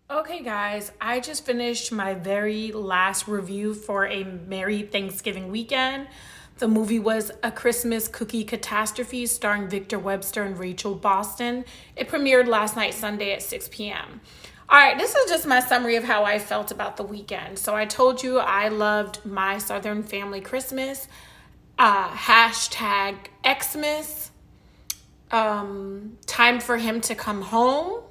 Okay, guys, I just finished my very last review for a Merry Thanksgiving weekend. The movie was A Christmas Cookie Catastrophe starring Victor Webster and Rachel Boston. It premiered last night, Sunday at 6 p.m. All right, this is just my summary of how I felt about the weekend. So I told you I loved My Southern Family Christmas, hashtag Xmas, Time for Him to Come Home,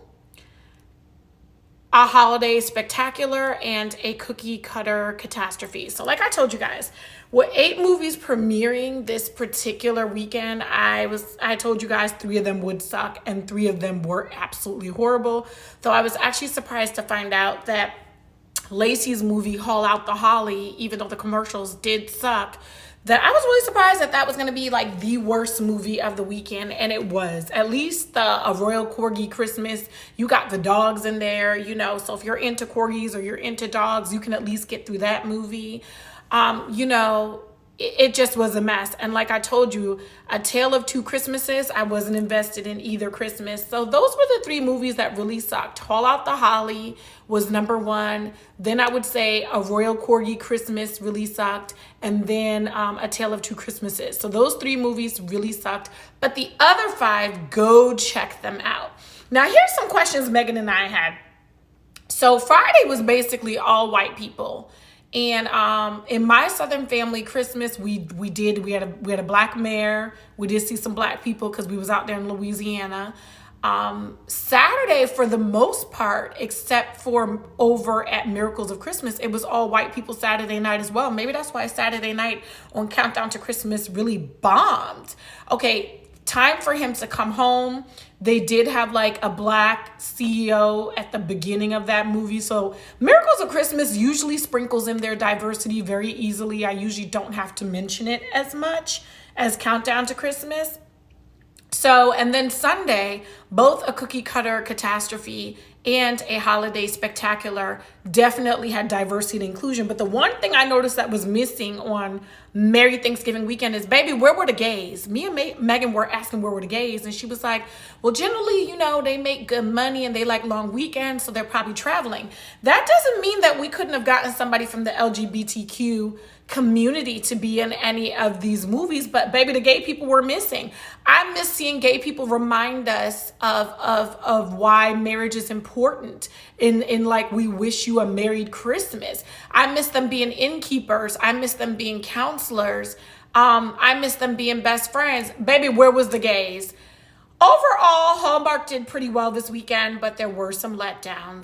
A Holiday Spectacular, and A Cookie Cutter Catastrophe. So like I told you guys, with 8 movies premiering this particular weekend, I told you guys 3 of them would suck and 3 of them were absolutely horrible. Though I was actually surprised to find out that Lacey's movie Haul Out the Holly, even though the commercials did suck, that I was really surprised that that was going to be like the worst movie of the weekend, and it was. At least A Royal Corgi Christmas, you got the dogs in there, so if you're into corgis or you're into dogs, you can at least get through that movie. It just was a mess. And like I told you, A Tale of Two Christmases, I wasn't invested in either Christmas. So those were the 3 movies that really sucked. Haul Out the Holly was number 1. Then I would say A Royal Corgi Christmas really sucked. And then A Tale of Two Christmases. So those 3 movies really sucked. But the other 5, go check them out. Now here's some questions Megan and I had. So Friday was basically all white people. And in My Southern Family Christmas, we had a black mayor. We did see some black people because we was out there in Louisiana. Saturday, for the most part, except for over at Miracles of Christmas, it was all white people Saturday night as well. Maybe that's why Saturday night on Countdown to Christmas really bombed. Okay, Time for Him to Come Home. They did have like a black CEO at the beginning of that movie. So Miracles of Christmas usually sprinkles in their diversity very easily. I usually don't have to mention it as much as Countdown to Christmas. So, and then Sunday, both A Cookie Cutter Catastrophe and A Holiday Spectacular definitely had diversity and inclusion. But the one thing I noticed that was missing on Merry Thanksgiving weekend is, baby, where were the gays? Me and Megan were asking where were the gays. And she was like, well, generally, they make good money and they like long weekends, so they're probably traveling. That doesn't mean that we couldn't have gotten somebody from the LGBTQ community to be in any of these movies, but baby, the gay people were missing. I miss seeing gay people remind us of why marriage is important in like We Wish You a Merry Christmas. I miss them being innkeepers. I miss them being counselors. I miss them being best friends. Baby, where was the gays? Overall, Hallmark did pretty well this weekend, but there were some letdowns.